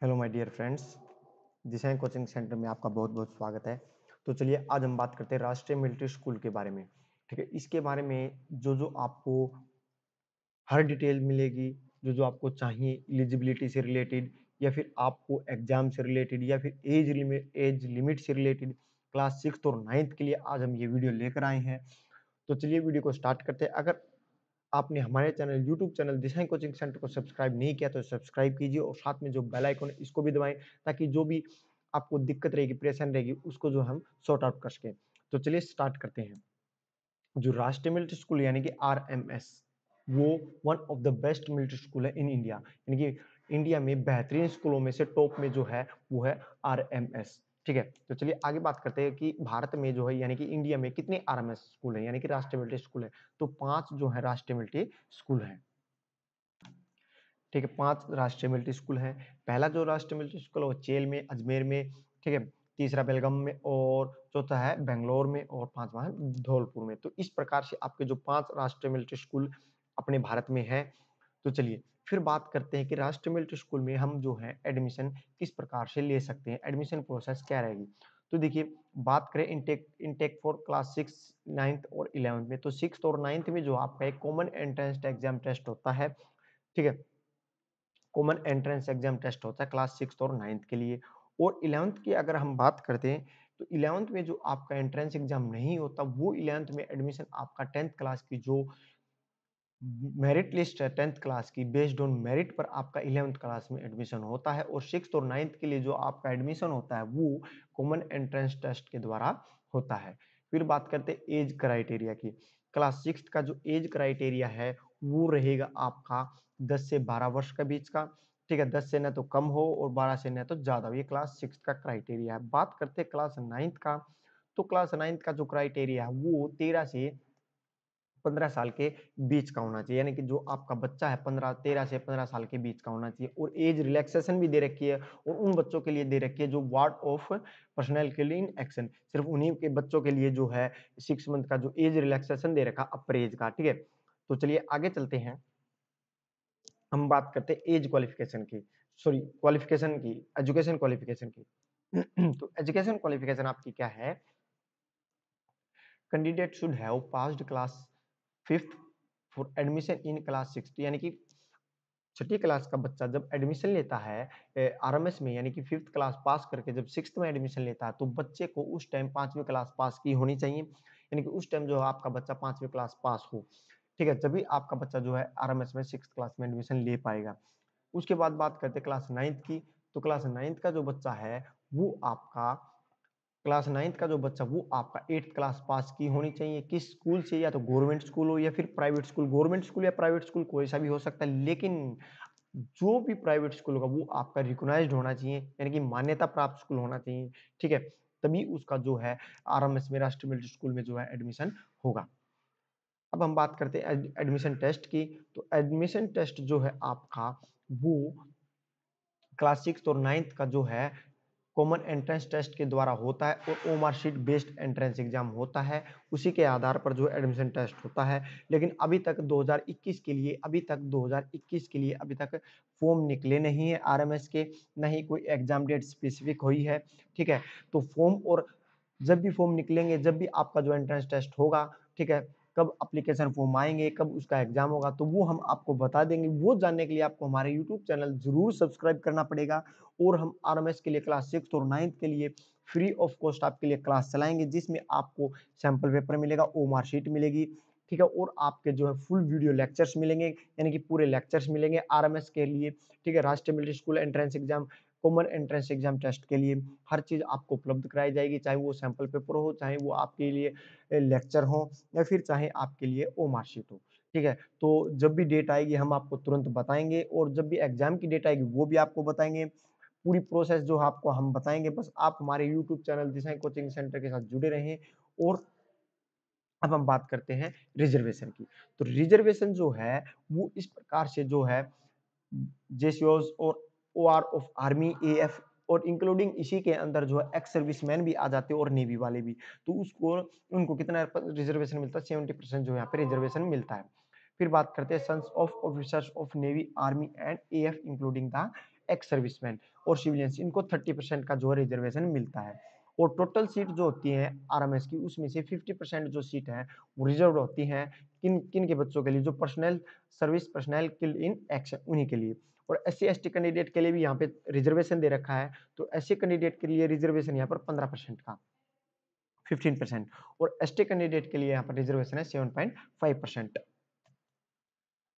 Hello my dear friends, Disha coaching centre में आपका बहुत बहुत स्वागत है। तो चलिए आज हम बात करते हैं राष्ट्रीय मिलिट्री स्कूल के बारे में। ठीक है, इसके बारे में जो जो आपको हर डिटेल मिलेगी, जो जो आपको चाहिए एलिजिबिलिटी से रिलेटेड या फिर आपको एग्जाम से रिलेटेड या फिर एज लिमिट से रिलेटेड क्लास 6 और 9th के लिए आज हम ये वीडियो लेकर आए हैं। तो चलिए वीडियो को स्टार्ट करते हैं। अगर आपने हमारे चैनल यूट्यूब चैनल दिशा कोचिंग सेंटर को सब्सक्राइब नहीं किया तो सब्सक्राइब कीजिए और साथ में जो बेल आइकन है इसको भी दबाएं, ताकि जो भी आपको दिक्कत रहेगी, परेशानी रहेगी, उसको जो हम सॉर्ट आउट कर सकें। तो चलिए स्टार्ट करते हैं। जो राष्ट्रीय मिलिट्री स्कूल यानी कि आरएमएस, वो one of the best military school है इन इंडिया, यानी कि इंडिया में बेहतरीन स्कूलों में से टॉप में जो है वो है आरएमएस। ठीक है, तो चलिए आगे बात करते हैं कि भारत में जो है यानी कि इंडिया में कितने आरएमएस स्कूल है यानी कि राष्ट्रीय मिलिट्री स्कूल है। तो 5 जो है राष्ट्रीय मिलिट्री स्कूल है। ठीक है, 5 राष्ट्रीय मिलिट्री स्कूल हैं। पहला जो राष्ट्रीय मिलिट्री स्कूल है वो चेल में, अजमेर में, ठीक है, तीसरा बेलगाम में और चौथा है बेंगलोर में और पांचवा है धौलपुर में। तो इस प्रकार से आपके जो 5 राष्ट्रीय मिलिट्री स्कूल अपने भारत में है। तो चलिए फिर बात करते हैं कि राष्ट्रीय मिलिट्री स्कूल में हम जो है एडमिशन किस प्रकार से ले सकते हैं, एडमिशन प्रोसेस क्या रहेगी। तो देखिए, बात करें intake intake for class 6, 9th और 11th में, तो 6th और 9th में जो आपका एक कॉमन एंट्रेंस एग्जाम टेस्ट होता है। ठीक है, कॉमन एंट्रेंस एग्जाम टेस्ट होता है क्लास 6 और 9th के लिए। और 11th की अगर हम बात करते हैं तो 11th में जो आपका एंट्रेंस एग्जाम नहीं होता, वो 11th में एडमिशन आपका 10th क्लास की जो मेरिट लिस्ट है 10th क्लास की, बेस्ड ऑन मेरिट पर आपका 11th क्लास में एडमिशन होता है। और 6th और 9th के लिए जो आपका एडमिशन होता है वो कॉमन एंट्रेंस टेस्ट के द्वारा होता है। फिर बात करते हैं एज क्राइटेरिया की। क्लास 6 का जो एज क्राइटेरिया है वो रहेगा आपका 10 से 12 वर्ष के बीच का। ठीक है, 10 से न तो कम हो और 12 से न तो ज्यादा हो, ये क्लास 6 का क्राइटेरिया है। बात करते हैं क्लास 9th का। तो क्लास 9th का जो क्राइटेरिया है वो 13 से 15 साल के बीच का होना चाहिए, यानी कि जो आपका बच्चा है 13 से 15 साल के बीच का होना चाहिए। और एज रिलैक्सेशन भी दे रखी है, और उन बच्चों के लिए दे रखी है जो वार्ड ऑफ पर्सनल के लिए इन एक्शन, सिर्फ उन्हीं के बच्चों के लिए जो है 6 मंथ का जो एज रिलैक्सेशन दे रखा अपर एज का। ठीक है, तो चलिए आगे चलते हैं। हम बात करते हैं एज क्वालिफिकेशन की, सॉरी क्वालिफिकेशन की, एजुकेशन क्वालिफिकेशन की। तो एजुकेशन क्वालिफिकेशन आपकी क्या है? Candidate should have passed class 5th for admission in class 6, यानी कि छठी क्लास का बच्चा जब एडमिशन लेता है आरएमएस में, यानी कि 5th क्लास पास करके जब 6th में एडमिशन लेता है, तो बच्चे को उस टाइम 5वीं क्लास पास की होनी चाहिए, यानी कि उस टाइम जो है आपका बच्चा 5वीं क्लास पास हो। ठीक है, जब भी आपका बच्चा जो है आरएमएस में 6th क्लास में एडमिशन ले पाएगा। उसके बाद बात करते हैं क्लास 9th की। तो क्लास 9th का जो बच्चा है वो आपका क्लास 9th का जो बच्चा वो आपका 8th क्लास पास की होनी चाहिए। किस स्कूल से? या तो गवर्नमेंट स्कूल हो या फिर प्राइवेट स्कूल। गवर्नमेंट स्कूल या प्राइवेट स्कूल कोई सा भी हो सकता है, लेकिन जो भी प्राइवेट स्कूल होगा वो आपका रिकॉग्नाइज्ड होना चाहिए, यानी कि मान्यता प्राप्त स्कूल होना चाहिए। ठीक है, तभी उसका जो है आरएमएस में, राष्ट्रीय मिलिट्री स्कूल में जो है एडमिशन होगा। अब हम बात करते हैं एडमिशन टेस्ट की। तो एडमिशन टेस्ट जो है आपका वो क्लास 6 और 9th का जो है कॉमन एंट्रेंस टेस्ट के द्वारा होता है, और OMR sheet based entrance exam होता है। उसी के आधार पर जो एडमिशन टेस्ट होता है। लेकिन अभी तक 2021 के लिए अभी तक फॉर्म निकले नहीं है आरएमएस के, ना ही कोई एग्जाम डेट स्पेसिफिक हुई है। ठीक है, तो फॉर्म, और जब भी फॉर्म निकलेंगे, जब भी आपका जो एंट्रेंस टेस्ट होगा, ठीक है, कब एप्लीकेशन फॉर्म आएंगे, कब उसका एग्जाम होगा, तो वो हम आपको बता देंगे। वो जानने के लिए आपको हमारे यूट्यूब चैनल जरूर सब्सक्राइब करना पड़ेगा। और हम आरएमएस के लिए क्लास 6 और 9th के लिए फ्री ऑफ कॉस्ट आपके लिए क्लास चलाएंगे, जिसमें आपको सैंपल पेपर मिलेगा, ओमार शीट मिलेगी। ठीक है, और आपके जो है फुल वीडियो लेक्चर्स मिलेंगे, यानी कि पूरे लेक्चर्स मिलेंगे आरएमएस के लिए। ठीक है, Rashtriya military school entrance exam, common entrance exam test के लिए हर चीज आपको उपलब्ध कराई जाएगी, चाहे वो सैंपल पेपर हो, चाहे वो आपके लिए लेक्चर हो, या फिर चाहे आपके लिए ओमार शीट हो। ठीक है, तो जब भी डेट आएगी हम आपको तुरंत बताएंगे, और जब भी एग्जाम की डेट आएगी वो भी आपको बताएंगे। पूरी प्रोसेस जो है आपको हम बताएंगे, बस आप हमारे यूट्यूब चैनल दिशा कोचिंग सेंटर के साथ जुड़े रहें। और अब हम बात करते हैं रिजर्वेशन की। तो रिजर्वेशन जो है वो इस प्रकार से जो है जेसीओज और ओआर ऑफ आर्मी, एएफ, और इंक्लूडिंग इसी के अंदर जो है एक्स सर्विसमैन भी आ जाते हैं और नेवी वाले भी। तो उसको उनको कितना रिजर्वेशन मिलता है? 70% जो यहाँ पे रिजर्वेशन मिलता है। फिर बात करते हैं sons of officers of navy, army and AF including the ex serviceman और सिविलियंस, इनको 30% का जो है रिजर्वेशन मिलता है। और टोटल सीट जो होती है आरएमएस की, उसमें से 50% जो सीट है वो रिजर्व होती हैं किन किन के बच्चों के लिए, जो personal service personal kill in action, उन्हीं के लिए। और एससी एसटी कैंडिडेट के लिए भी यहाँ पे रिजर्वेशन दे रखा है, तो एससी कैंडिडेट के लिए रिजर्वेशन यहाँ पर 15% का 15%, और एसटी कैंडिडेट के लिए यहाँ पर रिजर्वेशन है 7.5%।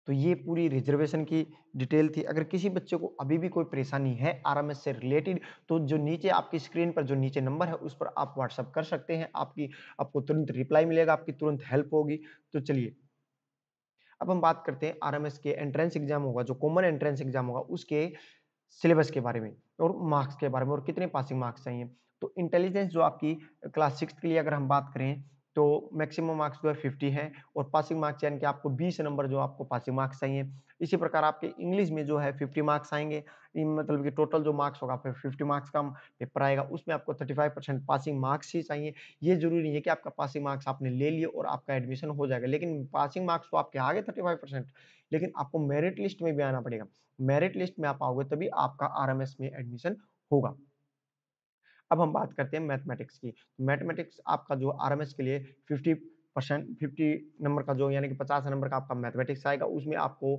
तो ये पूरी रिजर्वेशन की डिटेल थी। अगर किसी बच्चे को अभी भी कोई परेशानी है आरएमएस से रिलेटेड, तो जो नीचे आपकी स्क्रीन पर जो नीचे नंबर है उस पर आप व्हाट्सअप कर सकते हैं, आपको तुरंत रिप्लाई मिलेगा, आपकी तुरंत हेल्प होगी। तो चलिए अब हम बात करते हैं आरएमएस के एंट्रेंस एग्जाम होगा, जो कॉमन एंट्रेंस एग्जाम होगा, उसके सिलेबस के बारे में और मार्क्स के बारे में, और कितने पासिंग मार्क्स चाहिए। तो इंटेलिजेंस जो आपकी क्लास 6 के लिए अगर हम बात करें, तो मैक्सिमम मार्क्स जो है 50 है, और पासिंग मार्क्स यानी कि आपको 20 नंबर जो आपको पासिंग मार्क्स चाहिए। इसी प्रकार आपके इंग्लिश में जो है 50 मार्क्स आएंगे, मतलब कि टोटल जो मार्क्स होगा, फिर 50 मार्क्स का पेपर आएगा, उसमें आपको 35% पासिंग मार्क्स ही चाहिए। ये जरूरी नहीं है कि आपका पासिंग मार्क्स आपने ले लिए और आपका एडमिशन हो जाएगा, लेकिन पासिंग मार्क्स तो आपके आगे 35%, लेकिन आपको मेरिट लिस्ट में भी आना पड़ेगा। मेरिट लिस्ट में आप आओगे तभी आपका आरएमएस में एडमिशन होगा। अब हम बात करते हैं मैथमेटिक्स की। मैथमेटिक्स आपका जो आरएमएस के लिए 50 नंबर का जो, यानी कि 50 नंबर का आपका मैथमेटिक्स आएगा, उसमें आपको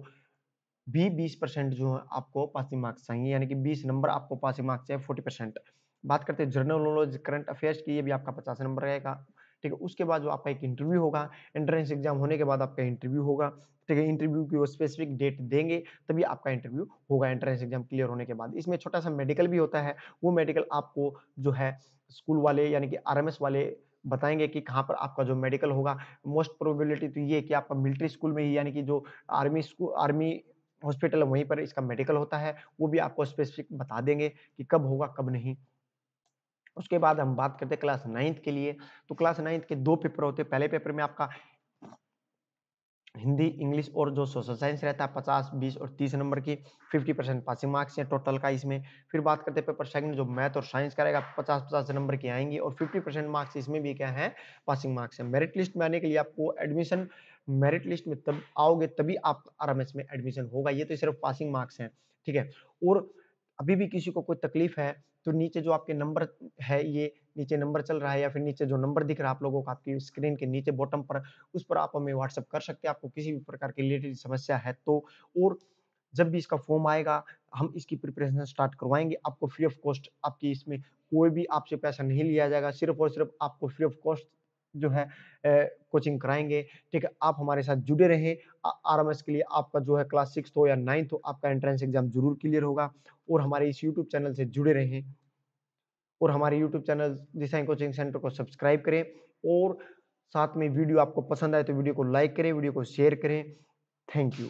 भी 20% जो है आपको पासिंग मार्क्स चाहिए, यानी कि 20 नंबर आपको पासिंग मार्क्स चाहिए 40%। बात करते हैं जनरल नॉलेज करंट अफेयर्स की, ये भी आपका 50 नंबर रहेगा। ठीक है, उसके बाद जो आपका एक इंटरव्यू होगा, एंट्रेंस एग्जाम होने के बाद आपका इंटरव्यू होगा। ठीक है, इंटरव्यू की वो स्पेसिफिक डेट देंगे, तभी आपका इंटरव्यू होगा एंट्रेंस एग्जाम क्लियर होने के बाद। इसमें छोटा सा मेडिकल भी होता है, वो मेडिकल आपको जो है स्कूल वाले यानी कि आरएमएस वाले बताएंगे कि कहाँ पर आपका जो मेडिकल होगा। मोस्ट प्रोबेबिलिटी तो ये है कि आपका मिलिट्री स्कूल में ही, यानी कि जो आर्मी हॉस्पिटल है वहीं पर इसका मेडिकल होता है, वो भी आपको स्पेसिफिक बता देंगे कि कब होगा कब नहीं। उसके बाद हम बात करते हैं क्लास 9th के लिए। तो क्लास 9th के 2 पेपर होते हैं। पहले पेपर में आपका हिंदी, इंग्लिश और जो सोशल साइंस रहता है 50, 20 और 30 नंबर की 50% पासिंग मार्क्स है टोटल का इसमें। फिर बात करते हैं पेपर सेकंड, जो मैथ और साइंस का रहेगा, 50-50 नंबर की आएंगी और 50% मार्क्स इसमें भी क्या है, पासिंग मार्क्स है। मेरिट लिस्ट में आने के लिए आपको एडमिशन, मेरिट लिस्ट में तब आओगे तभी आप आरएमएस में एडमिशन होगा। ये तो सिर्फ पासिंग मार्क्स हैं, ठीक है। और अभी भी किसी को कोई तकलीफ है तो नीचे जो आपके नंबर है, ये नीचे नंबर चल रहा है या फिर नीचे जो नंबर दिख रहा है आप लोगों को आपकी स्क्रीन के नीचे बॉटम पर, उस पर आप हमें व्हाट्सएप कर सकते हैं, आपको किसी भी प्रकार की रिलेटेड समस्या है तो। और जब भी इसका फॉर्म आएगा, हम इसकी प्रिपरेशन स्टार्ट करवाएंगे आपको फ्री ऑफ कॉस्ट। आपकी इसमें कोई भी आपसे पैसा नहीं लिया जाएगा, सिर्फ और सिर्फ आपको फ्री ऑफ कॉस्ट जो है कोचिंग कराएंगे। ठीक है, आप हमारे साथ जुड़े रहें। आरएमएस के लिए आपका जो है क्लास 6 हो या 9th हो, आपका एंट्रेंस एग्जाम जरूर क्लियर होगा। और हमारे इस यूट्यूब चैनल से जुड़े रहें, और हमारे यूट्यूब चैनल दिशाएं कोचिंग सेंटर को सब्सक्राइब करें। और साथ में वीडियो आपको पसंद आए तो वीडियो को लाइक करें, वीडियो को शेयर करें। Thank you.